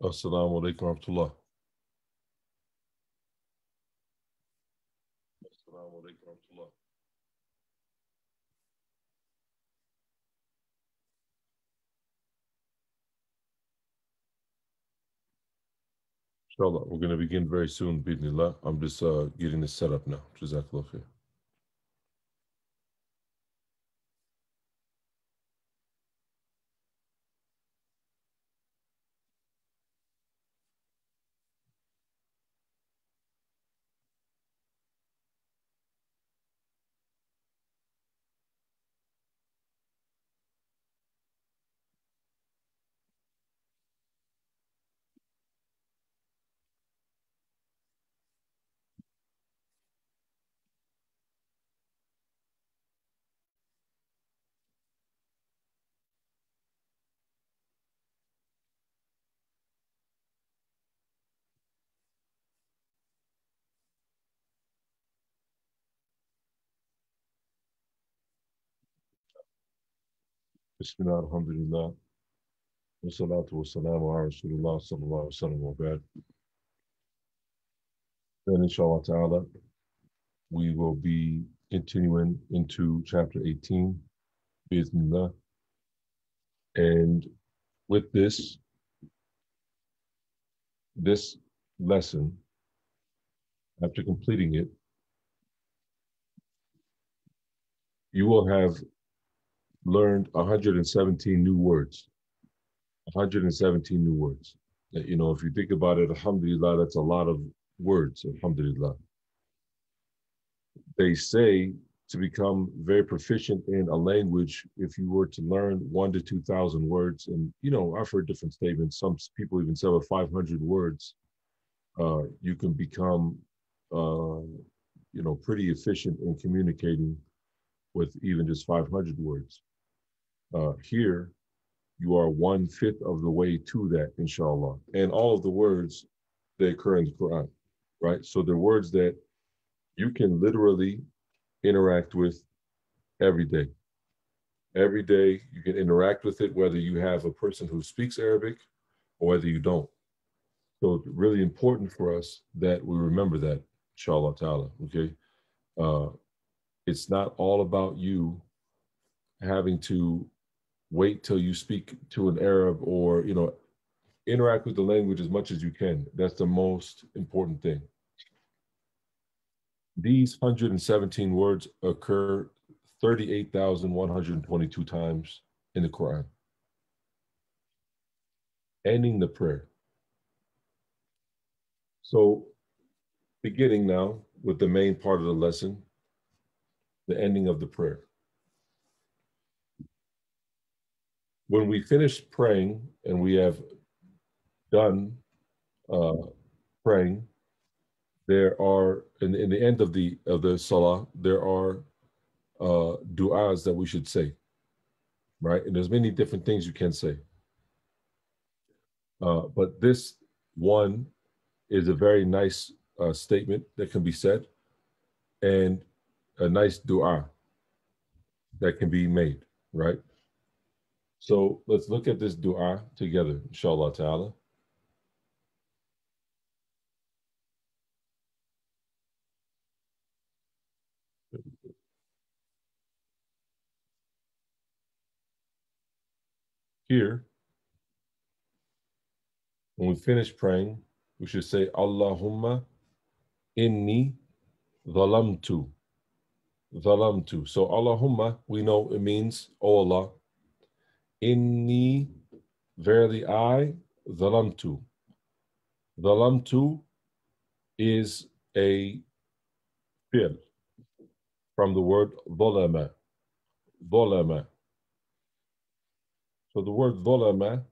Assalamu alaikum warahmatullah. Assalamu alaikum warahmatullah. Inshallah, we're going to begin very soon, bismillah. I'm just getting this set up now. Jazakallah khair. Bismillah, alhamdulillah. Wa salatu wa salamu ala Rasulullah sallallahu alaihi wasallam wa ba'd. Then, inshallah ta'ala, we will be continuing into chapter 18, bismillah. And with this lesson, after completing it, you will have learned 117 new words. 117 new words. You know, if you think about it, alhamdulillah, that's a lot of words, alhamdulillah. They say to become very proficient in a language, if you were to learn 1 to 2,000 words, and you know, I've heard different statements. Some people even say with 500 words, you can become, you know, pretty efficient in communicating with even just 500 words. Here, you are 1/5 of the way to that, inshallah. And all of the words that occur in the Quran, right? So they're words that you can literally interact with every day. Every day you can interact with it, whether you have a person who speaks Arabic or whether you don't. So it's really important for us that we remember that, inshallah ta'ala, okay? Uh, it's not all about you having to wait till you speak to an Arab or, you know, interact with the language as much as you can. That's the most important thing. These 117 words occur 38,122 times in the Quran. Ending the prayer. So, beginning now with the main part of the lesson, the ending of the prayer. When we finish praying and we have done uh, praying, there are in the end of the salah, there are du'as that we should say, right? And there's many different things you can say. But this one is a very nice statement that can be said and a nice dua that can be made, right? So let's look at this dua together, inshallah ta'ala. Here, when we finish praying, we should say, Allahumma inni dhalamtu. Dhalamtu. So Allahumma, we know it means, oh Allah, inni, verily I, dhalamtu. Dhalamtu is a fi'l from the word dhalama. Dhalama. So the word dhalama,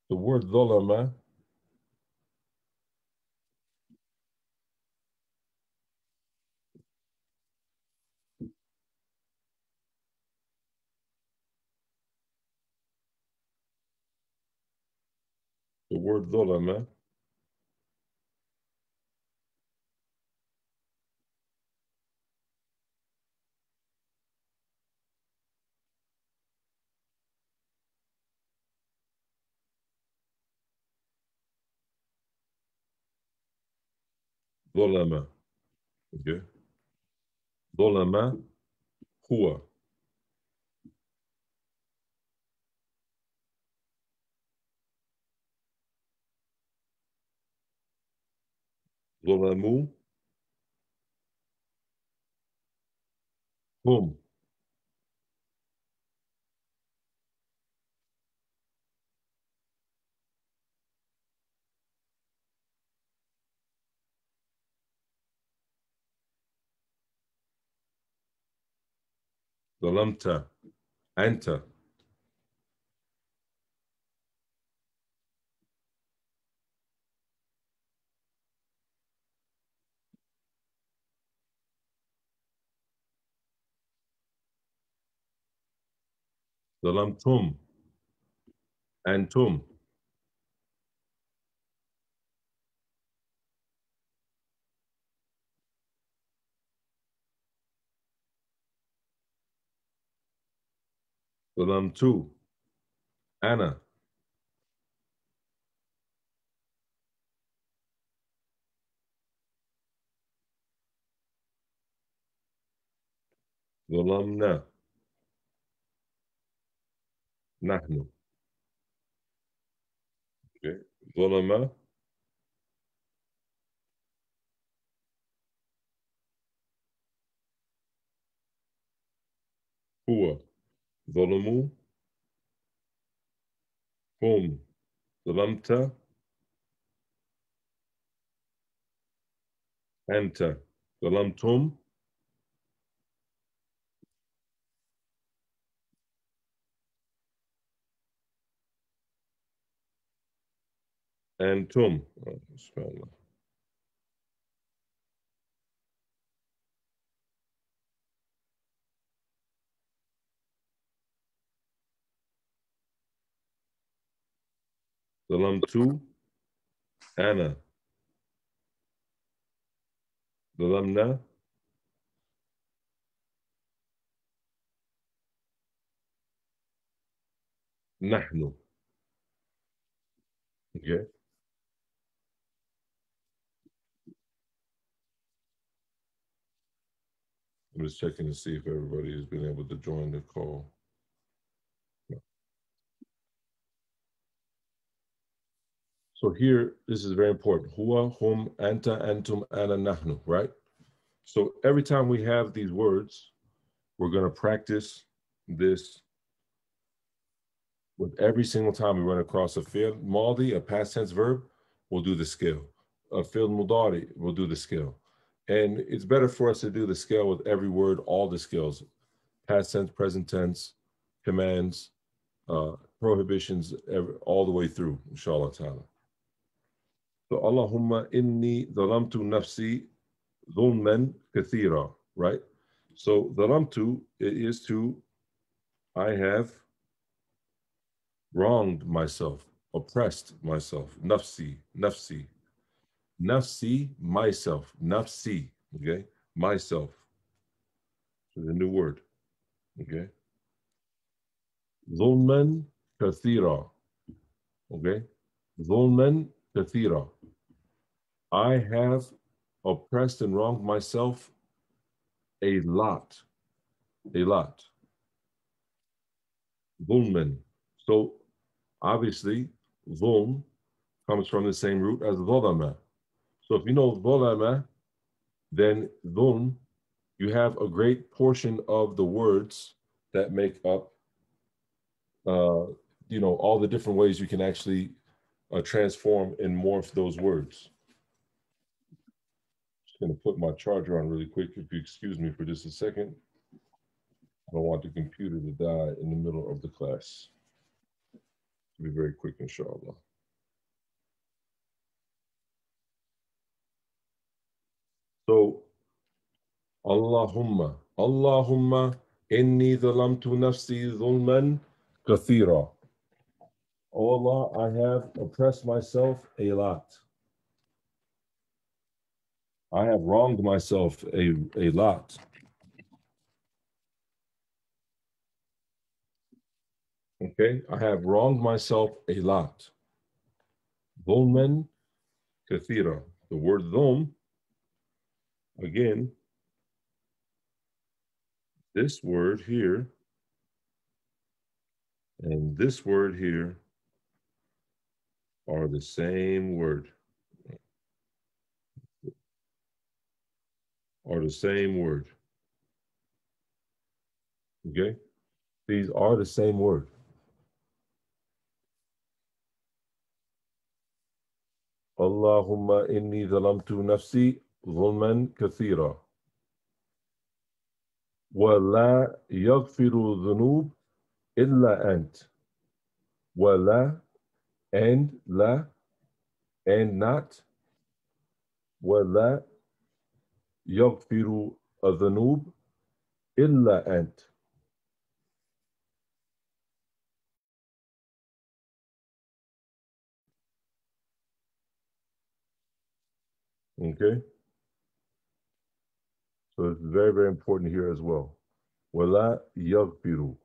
the word dhalama, the word dhalama ظلم. Okay. ظلم هو. ظلموا هم. ظلمت أنت. ظلمتم أنتم. ظلمت أنا. ظلمنا نحن. Okay. ظلم هو. ظلموا هم. ظلمت أنت. ظلمتم أنتم. سبحان الله. ظلمت أنا. ظلمنا نحن. Okay. I'm just checking to see if everybody has been able to join the call. So here, this is very important. Huwa, hum, anta, antum, ana, nahnu, right? So every time we have these words, we're going to practice this with every single time we run across a fi'l maldi, a past tense verb, we'll do the scale. A fi'l mudari, we'll do the scale. And it's better for us to do the scale with every word, all the scales, past tense, present tense, commands, prohibitions, all the way through, inshallah ta'ala. So Allahumma inni dhalamtu nafsi dhulman kathira, right? So dhalamtu is to, I have wronged myself, oppressed myself. Nafsi, nafsi, nafsi, myself, nafsi, okay? Myself. So the new word, okay? Dhulman kathira, okay? Dhulman kathira. I have oppressed and wronged myself a lot, a lot. Dhulman. So obviously, dhulm comes from the same root as dhalama. So if you know dhalama, then dhulm, you have a great portion of the words that make up, uh, all the different ways you can actually transform and morph those words. Just going to put my charger on really quick. If you excuse me for just a second, I don't want the computer to die in the middle of the class. Be very quick, inshallah. So, Allahumma, Allahumma, inni dhalamtu nafsi dhulman kathira. Oh Allah, I have oppressed myself a lot. I have wronged myself a lot. Okay, I have wronged myself a lot. Dhulman kathira. The word dhulm Again, this word here and this word here are the same word, are the same word. Okay? These are the same word. Allahumma inni zalamtu nafsi zulman kathira. Wa la yaghfiru dhunub illa ant. Wa la and la and not. Wa la yaghfiru dhunub illa ant. Okay? So it's very, very important here as well. Wa la yaghfiru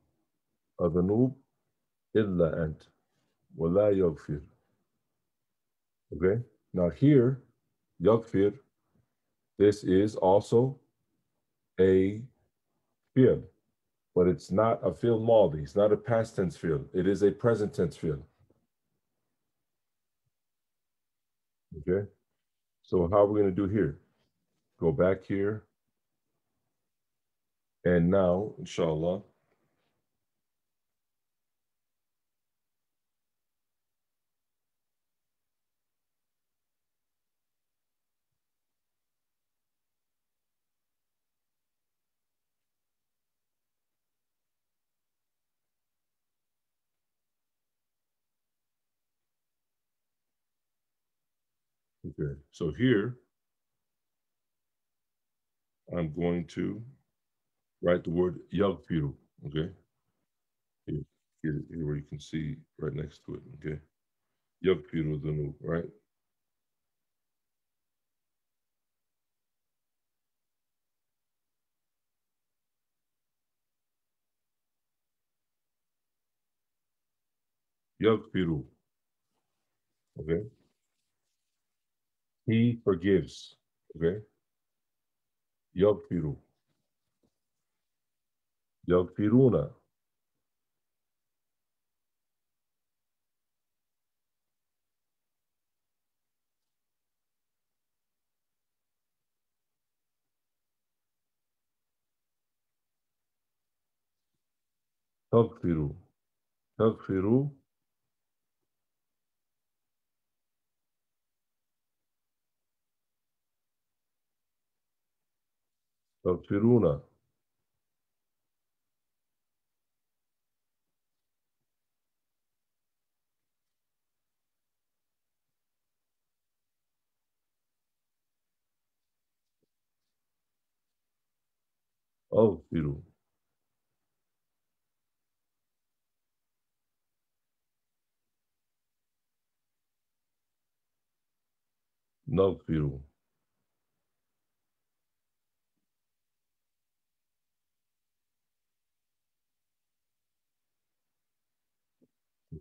dhunub illa ant. Wa la yaghfir. Okay? Now here, yaghfir, this is also a field, but it's not a field maldi. It's not a past tense field. It is a present tense field. Okay? So how are we going to do here? Go back here. And now, inshallah, okay. So here, I'm going to write the word yaghfiru. Okay? Here, here where you can see right next to it. Okay? Yaghfiru dhunub, right? Yaghfiru. Okay? He forgives. Okay? Yaghfiru. Yaghfiruna. Taghfiru. Taghfiru. Taghfiruna. Aghfiru. Naghfiru.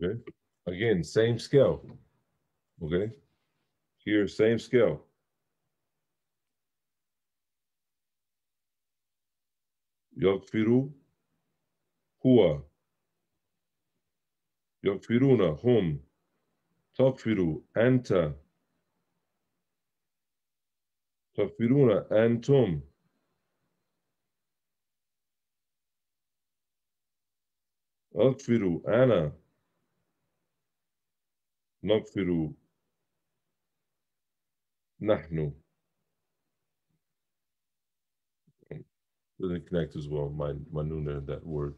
Okay? Again, same scale. Okay? Here, same scale. Yaghfiru huwa. Yaghfiruna hum. Taghfiru anta. Taghfiruna antum. Aghfiru ana. Naghfiru nahnu. Doesn't connect as well, my nuna, that word.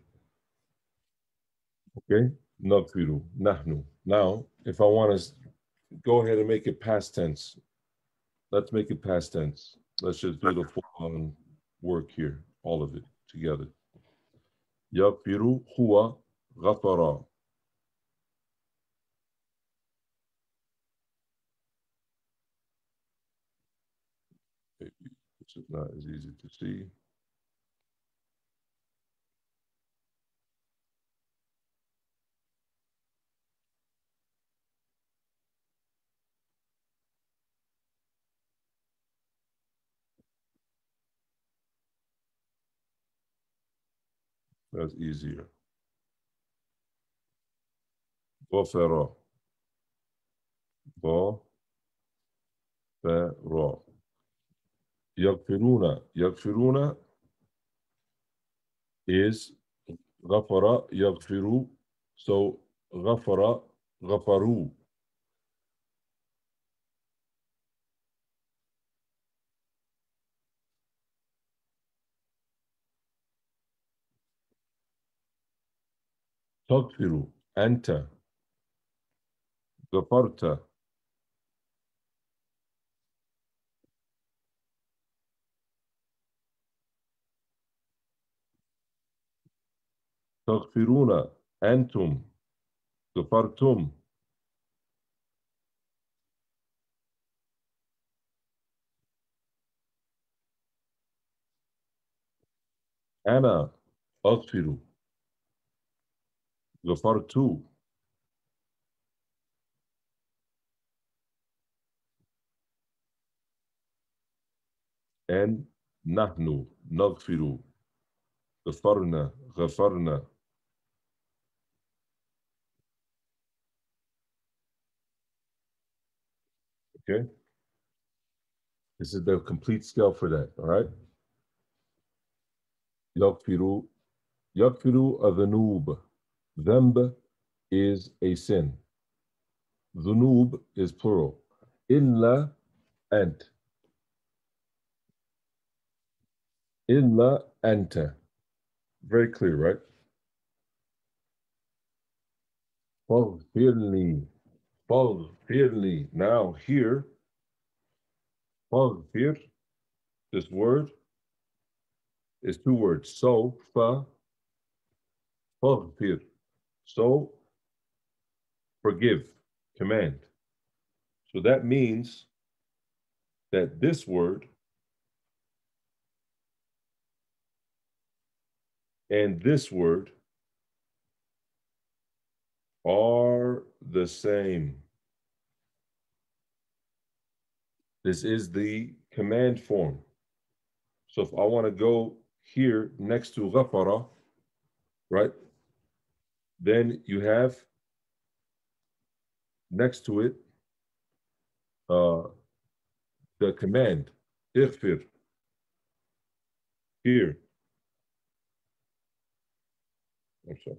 Okay? Naghfiru, nahnu. Now, if I want to go ahead and make it past tense, let's make it past tense. Let's just do the full on work here, all of it together. Yaghfiru huwa ghafara. This is not as easy to see. That's easier. غفر. غفر. يغفرون. يغفرون is غفر يغفر. So غفر غفروا. تغفر أنت. غفرت. تغفرون أنتم. غفرتم. أنا أغفر. غفرت. and نحن نغفر. غفرنا. غفرنا. Okay, this is the complete scale for that. All right. يغفر. يغفر الذنوب. ذنب is a sin. ذنوب is plural. إلا أنت. إلا أنت. Very clear, right? فاغفر لي. فاغفر لي. Now here, فاغفر, this word is two words. So, فاغفر. So, forgive, command. So that means that this word and this word are the same. This is the command form. So if I want to go here next to ghafara, right? Then you have next to it uh, the command, ighfir, here. I'm sorry.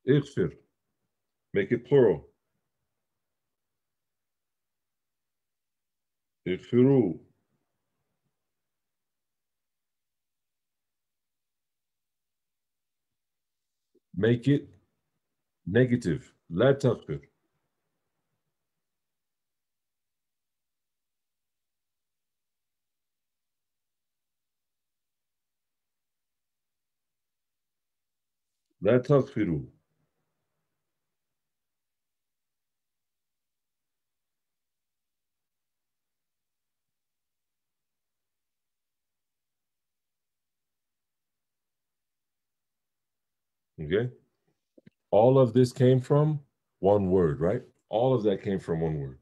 Ighfir, make it plural. Ighfiru, make it negative. La taghfir. La taghfiru. Okay? All of this came from one word, right? All of that came from one word.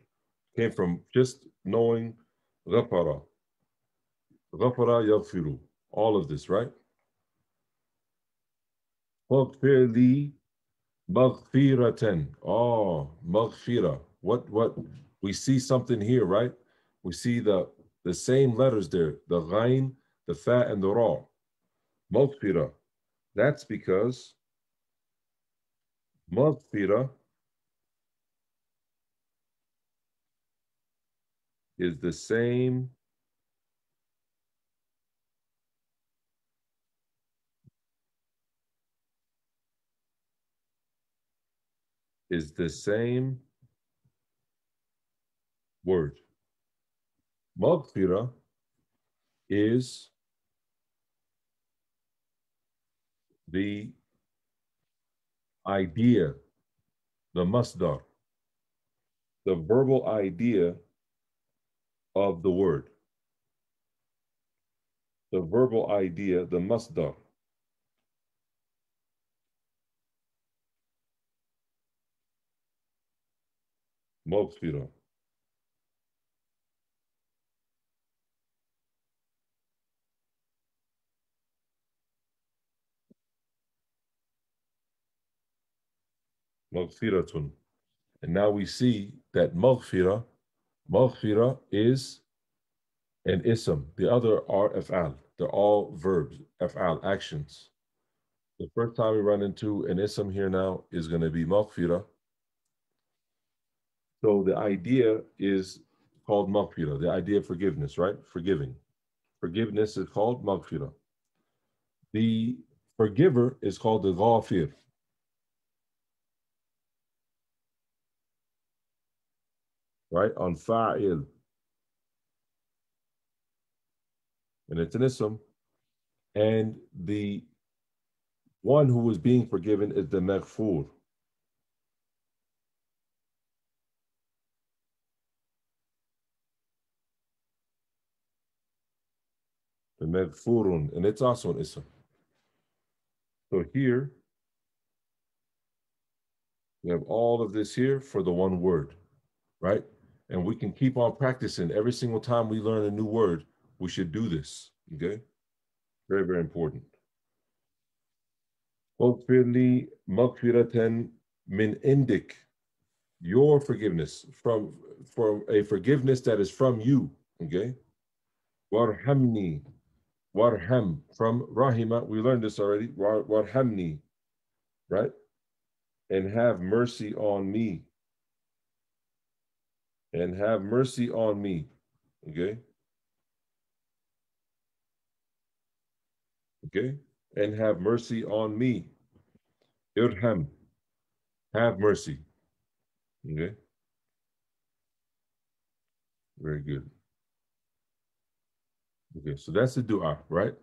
Came from just knowing ghafara. Ghafara yaghfiru. All of this, right? Faghfir li maghfiratan. Oh, maghfira. What we see something here, right? We see the same letters there, the ghain, the fa, and the ra. Maghfira. That's because maghfira is the same is the same word. Maghfira is the idea, the masdar, the verbal idea of the word. The verbal idea, the masdar. مغفرة. مغفرة. And now we see that maghfira is an ism. The other are af'al. They're all verbs, af'al, actions. The first time we run into an ism here now is going to be maghfira. So the idea is called maghfira, the idea of forgiveness, right? Forgiving. Forgiveness is called maghfira. The forgiver is called the ghafir, right? On fa'il. And it's an ism. And the one who is being forgiven is the maghfur. The maghfurun. And it's also an ism. So here, we have all of this here for the one word, right? And we can keep on practicing. Every single time we learn a new word, we should do this, okay? Very, very important. اغفر لي مغفرة من عندك. Your forgiveness from a forgiveness that is from you, okay? Warhamni. Warham from Rahima. We learned this already. Warhamni, right? And have mercy on me. And have mercy on me. Okay? Okay? And have mercy on me. Irham. Have mercy. Okay? Very good. Okay, so that's the dua, right?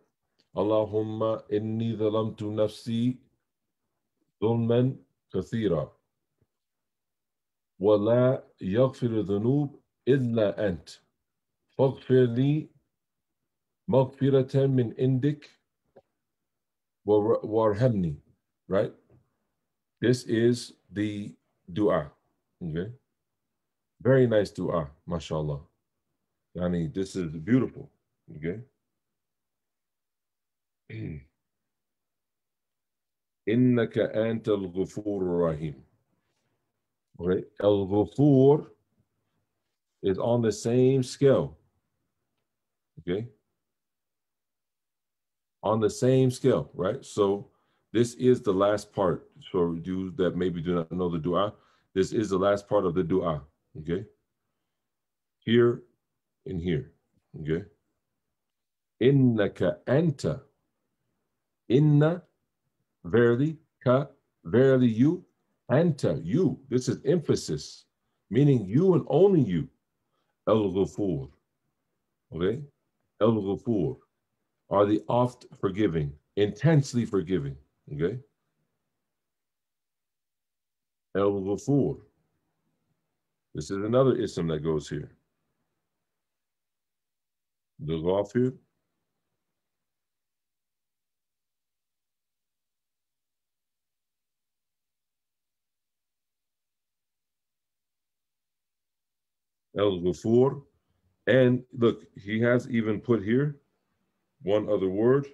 Allahumma inni dhalamtu nafsi dhulman kathira. ولا يغفر الذنوب إلا أنت فاغفر لي مغفرة من عندك warhamni, right? This is the dua, okay? Very nice dua, mashallah. Yani, this is beautiful, okay? إنك أنت الغفور الرحيم. Okay, al-ghafur is on the same scale, okay? On the same scale, right? So this is the last part. For you that maybe do not know the dua, this is the last part of the dua, okay? Here and here, okay? Innaka anta. Inna, verily, ka, verily you, anta, you. This is emphasis, meaning you and only you. El-Ghafur, okay? El-Ghafur are the oft forgiving, intensely forgiving, okay? El-Ghafur. This is another ism that goes here. The Ghafir. El-Ghafur. And look, he has even put here one other word.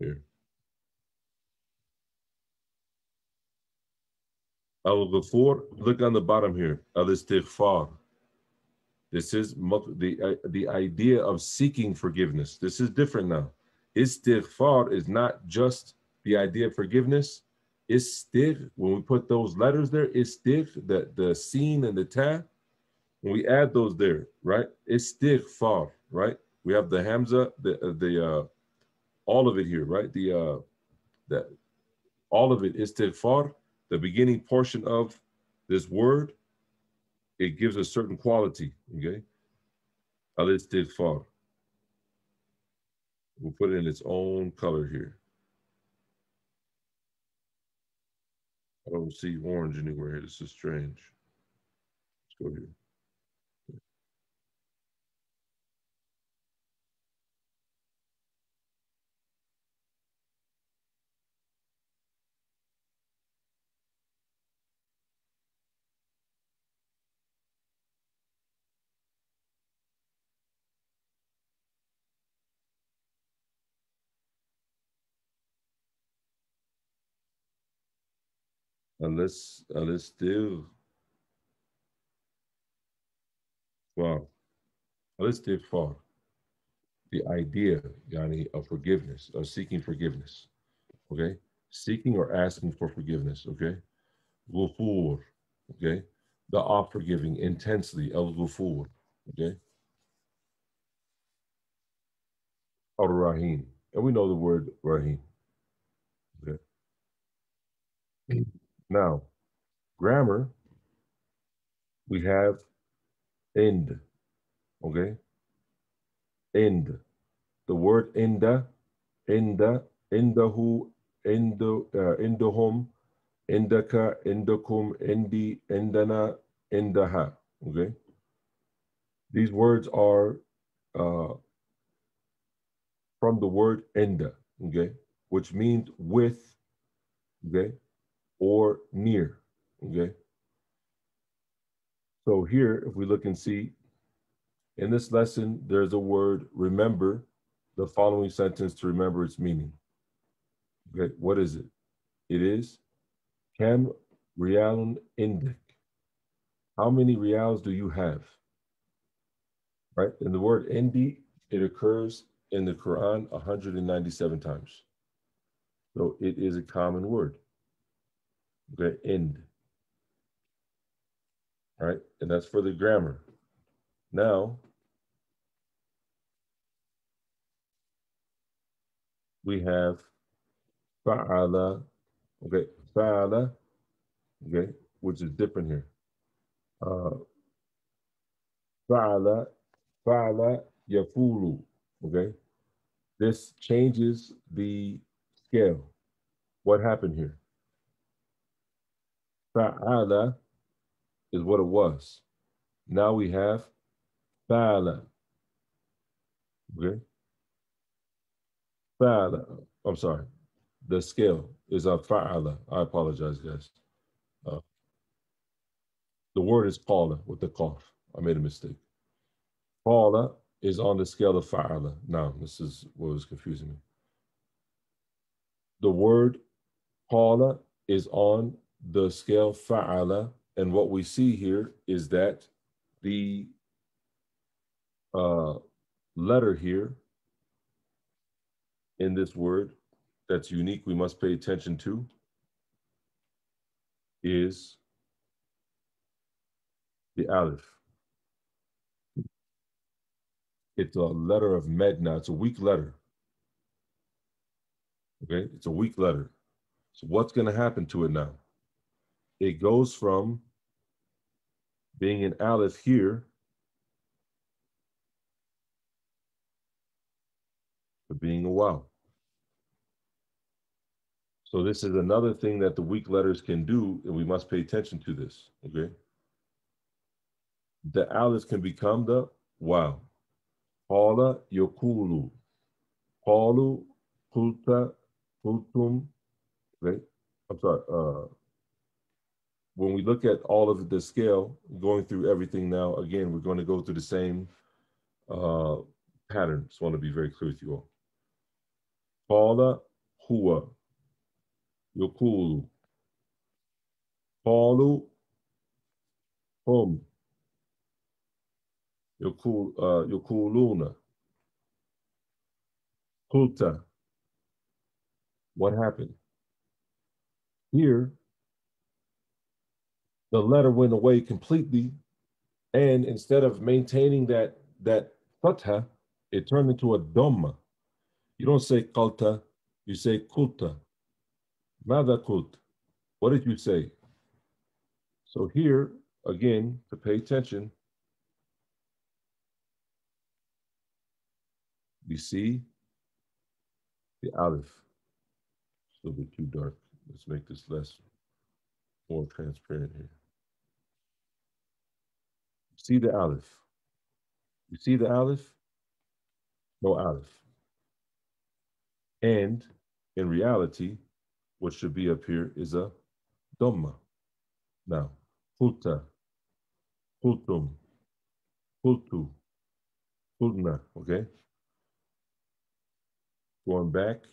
Here. Al-Ghafur, look on the bottom here. Al-Istighfar. This is the idea of seeking forgiveness. This is different now. Istighfar is not just the idea of forgiveness. Istigh, when we put those letters there, istigh, the sin and the ta, when we add those there, right? Istighfar, right? We have the hamza, the all of it here, right? The all of it, istighfar, the beginning portion of this word, it gives a certain quality, okay? Al-istighfar. We'll put it in its own color here. I don't see orange anywhere here. This is strange. go here. الاستغفار. الاستغفار. The idea, yani, of forgiveness, of seeking forgiveness. Okay? Seeking or asking for forgiveness. Okay? Ghufur. Okay? The off forgiving intensely. El Ghufur. Okay? Or Rahim. And we know the word Rahim. Okay? Now, grammar, we have end. Okay? End. The word inda, inda, indahu, indahum, indaka, indakum, indi, indana, indaha. Okay? These words are uh, from the word enda, okay, which means with, okay, or near, okay. So here, if we look and see, in this lesson, there's a word remember, the following sentence to remember its meaning. Okay, what is it? It is Kam Rialun Indik. How many reals do you have? Right? And the word indi, it occurs in the Quran 197 times. So it is a common word. Okay, end. All right, and that's for the grammar. Now we have fa'ala, okay, fa'ala, okay, which is different here. Uh, fa'ala, fa'ala yafulu, okay. This changes the scale. What happened here? Fa'ala is what it was. Now we have fa'ala, okay. Fa'ala, I'm sorry. The scale is a fa'ala. I apologize, guys. Uh, the word is qala with the qaf. I made a mistake. Qala is on the scale of fa'ala. Now, this is what was confusing me. The word qala is on the scale fa'ala, and what we see here is that the uh, letter here in this word that's unique, we must pay attention to, is the alif. It's a letter of medna. It's a weak letter. Okay, it's a weak letter. So what's going to happen to it now? It goes from being an aleph here to being a wow. So this is another thing that the weak letters can do, and we must pay attention to this. Okay, the aleph can become the wow. Qala yokulu, qalu, kulta, kultum. Okay, I'm sorry. When we look at all of the scale, going through everything now, again, we're going to go through the same uh, pattern. Just want to be very clear with you all. Qala huwa yokulu, qalu hum yokuluna, kulta. What happened? Here, the letter went away completely, and instead of maintaining that fatha, it turned into a dhamma. You don't say kalta, you say kulta. Mada kult. What did you say? So here, again, to pay attention, we see the aleph. It's a little bit too dark. Let's make this less more transparent here. See the aleph. You see the aleph? No aleph. And in reality, what should be up here is a dhamma. Now, qulta, qultum, qultu, qulna, okay? Going back,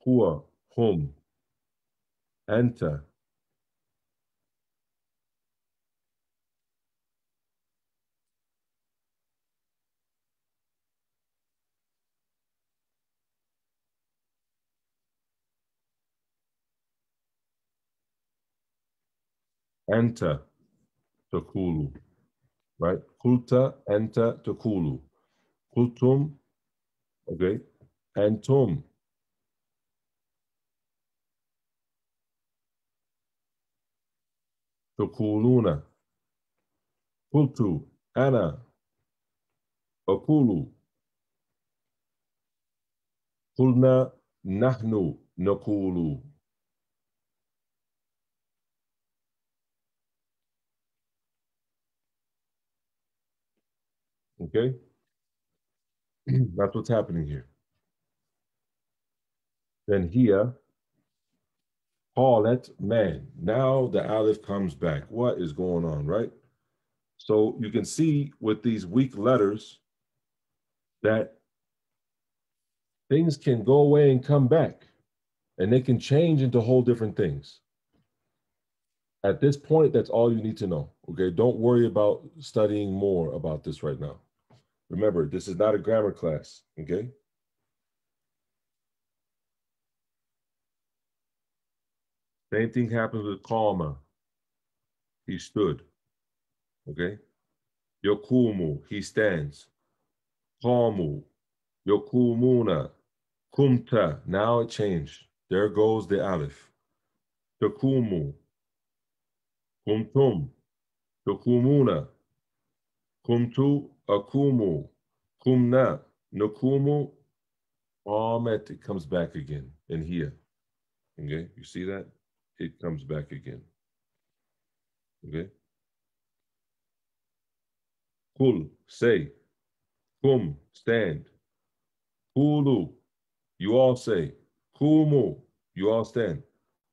huwa, hum, anta, anta, takulu, right? Qulta, anta, takulu. Qultum, okay? Antum, takuluna. Qultu, ana, aqulu. Qulna, nahnu, naqulu. Okay? That's what's happening here. Then here, qalat, man. Now the aleph comes back. What is going on, right? So you can see with these weak letters that things can go away and come back, and they can change into whole different things. At this point, that's all you need to know. Okay, don't worry about studying more about this right now. Remember, this is not a grammar class. Okay. Same thing happens with qama. He stood. Okay. Yokumu, he stands. Qamu, yokumuna, kumta. Now it changed. There goes the aleph. Takumu, kumtum, takumuna, kumtu, akumu, kumna, nakumu. Amet, it comes back again in here. Okay, you see that? It comes back again. Okay. Kul, say. Kum, stand. Kulu, you all say. Kumu, you all stand.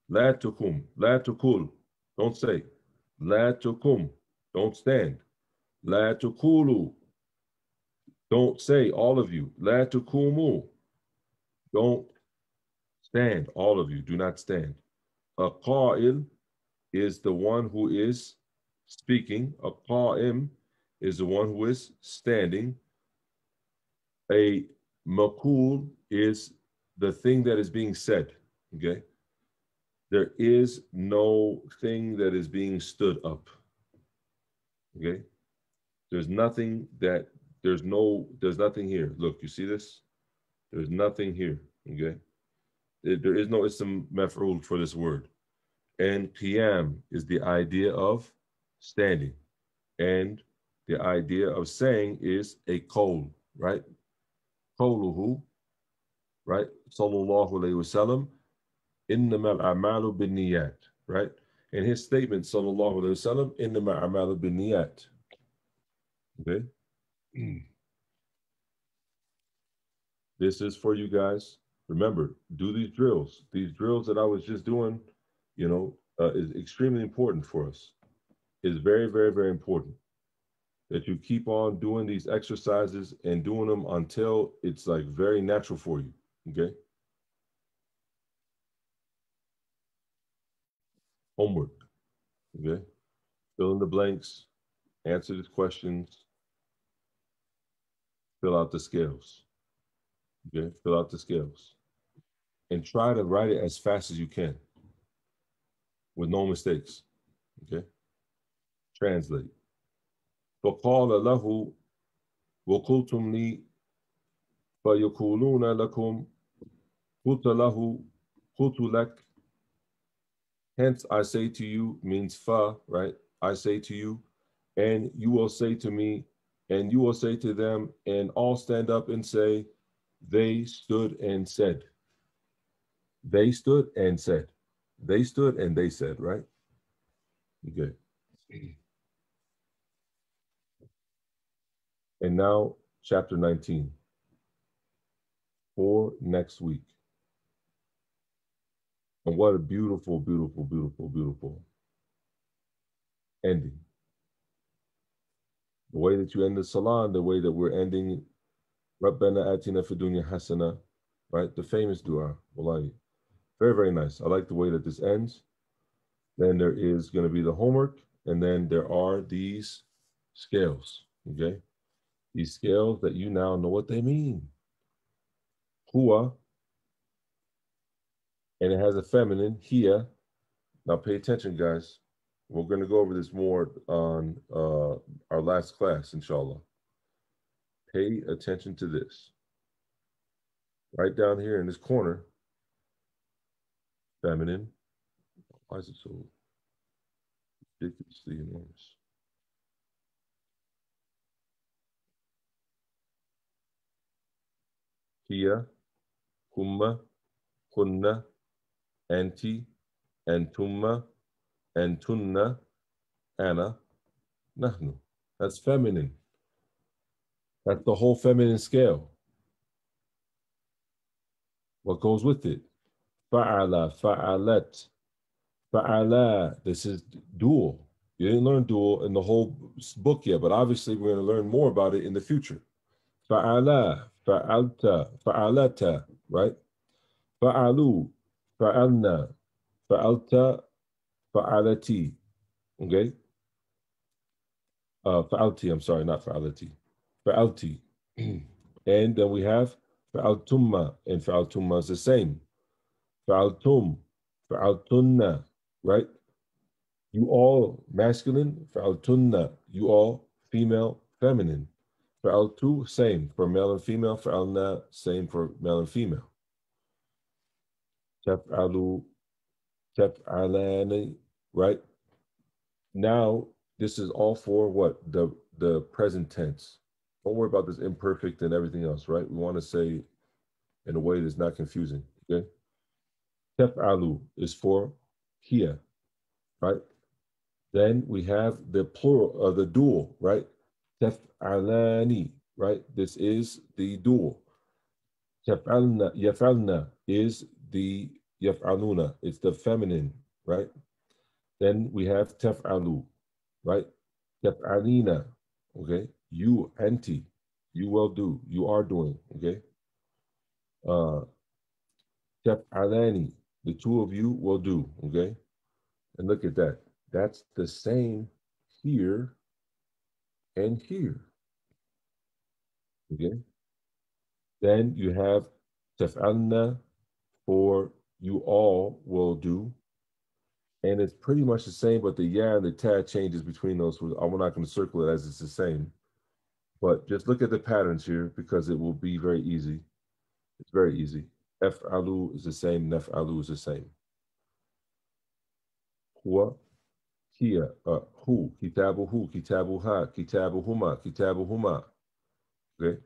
La tukum, la tukul, don't say. La tukum, don't stand. La tukulu, don't say, all of you. La tukumu, don't stand, all of you. Do not stand. A qa'il is the one who is speaking. A qa'im is the one who is standing. A maqul is the thing that is being said. Okay. There is no thing that is being stood up. Okay. There's nothing that there's nothing here. Look, you see this? There's nothing here. Okay. There is no ism maf'ul for this word. And qiyam is the idea of standing. And the idea of saying is a qawl, right? Qawluhu, right? Sallallahu alayhi wasallam, innama al-a'malu bin-niyat, right? And his statement, sallallahu alayhi wasallam, innama al-a'malu bin-niyat. Okay? This is for you guys. Remember, do these drills. These drills that I was just doing, is extremely important for us. It's very, very, very important that you keep on doing these exercises and doing them until it's like very natural for you. Okay? Homework. Okay? Fill in the blanks, answer the questions, fill out the scales. Okay? Fill out the scales. And try to write it as fast as you can with no mistakes. Okay? Translate. فقال له وقلتم لي فيقولون لكم قلت له قلت لك. Hence I say to you means fa, right? I say to you, and you will say to me, and you will say to them, and all stand up and say, they stood and said. They stood and said. They stood and they said, right? Okay. And now, chapter 19 for next week. And what a beautiful, beautiful, beautiful, beautiful ending. The way that you end the salah, the way that we're ending Rabbana atina fid dunya hasana, right? The famous dua. Wallahi. Very, very nice. I like the way that this ends. Then there is going to be the homework, and then there are these scales, okay? These scales that you now know what they mean. Hua, and it has a feminine, hiya. Now pay attention, guys. We're going to go over this more on our last class, inshallah. Pay attention to this. Right down here in this corner, feminine. Why is it so ridiculously enormous? Hiya, humma, kunna, anti, antumma, antunna, ana, nahnu. That's feminine. That's the whole feminine scale. What goes with it? Fa'ala, fa'alat, fa'ala. This is dual. You didn't learn dual in the whole book yet, but obviously we're going to learn more about it in the future. Fa'ala, fa'alta, fa'alata, right? Fa'alu, fa'alna, fa'alta, fa'alati. Okay? Fa'alti, I'm sorry, not fa'alati. Fa'alti. And then we have fa'altumma, and fa'altumma is the same. Fa'altum, fa'altunna, right? You all masculine, fa'altunna, you all female, feminine. Fa'altu, same for male and female. Fa'alna, same for male and female. Taf'alu, taf'alani, right? Now, this is all for what? The present tense. Don't worry about this imperfect and everything else, right? We want to say in a way that's not confusing, okay? Tef'alu is for here, right? Then we have the plural, the dual, right? Tef'alani, right? This is the dual. Tef'alna, yaf'alna is the yaf'aluna. It's the feminine, right? Then we have tef'alu, right? Tef'alina, okay? You, anti, you will do, you are doing, okay? Tef'alani, the two of you will do, okay? And look at that. That's the same here and here, okay? Then you have tef'alna for you all will do. And it's pretty much the same, but the ya and the ta changes between those. I'm not going to circle it as it's the same. But just look at the patterns here because it will be very easy. It's very easy. Ef'alu is the same, nef'alu is the same. Huwa, hiya, hu, kitabuhu, kitabuha, kitabuhuma, kitabuhuma. Okay?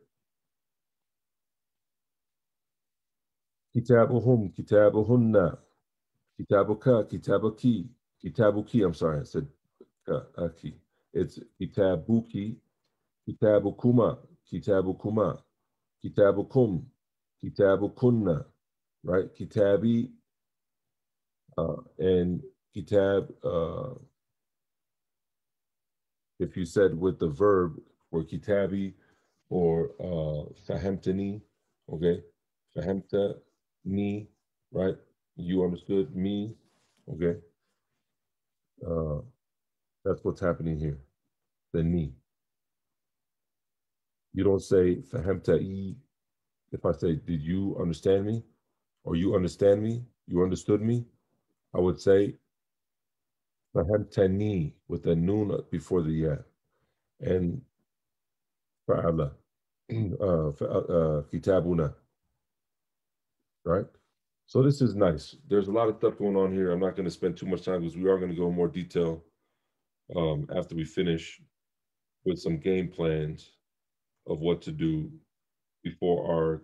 Kitabuhum, kitabuhunna, kitabuka, kitabuki, kitabuki. I'm sorry, I said ki. It's kitabuki, kitabukuma, kitabukuma, kitabukum, kitabukunna, right? Kitabi and kitab, if you said with the verb or kitabi or fahemtani, okay? Fahemta ni, right? You understood me, okay? Uh, that's what's happening here. The ni. You don't say fahemta i. If I say, did you understand me? Or you understand me? You understood me? I would say fahemtani with a noon before the ya. And fa'ala. Kitabuna, right? So this is nice. There's a lot of stuff going on here. I'm not going to spend too much time because we are going to go in more detail after we finish with some game plans of what to do before our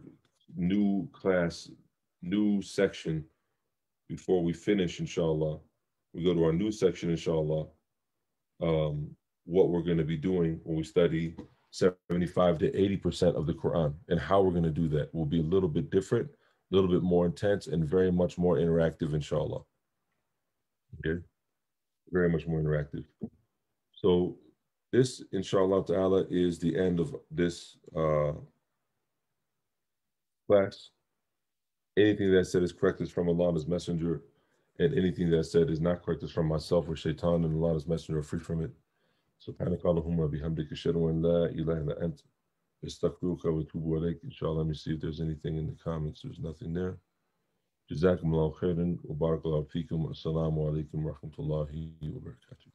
new class, new section, before we finish, inshallah. We go to our new section, inshallah. what we're going to be doing when we study 75 to 80% of the Quran, and how we're going to do that will be a little bit different, a little bit more intense, and very much more interactive, inshallah. Okay, very much more interactive. So this, inshallah ta'ala, is the end of this class. Anything that said is correct is from Allah and His Messenger, and anything that said is not correct is from myself or shaitan, and Allah and His Messenger are free from it. سبحانك اللهم وبحمدك أشهد أن لا إله إلا أنت أستغفرك وأتوب إليك. Inshallah, let me see if there's anything in the comments. There's nothing there. جزاكم الله خيرا وبارك الله فيكم. السلام عليكم ورحمة الله وبركاته.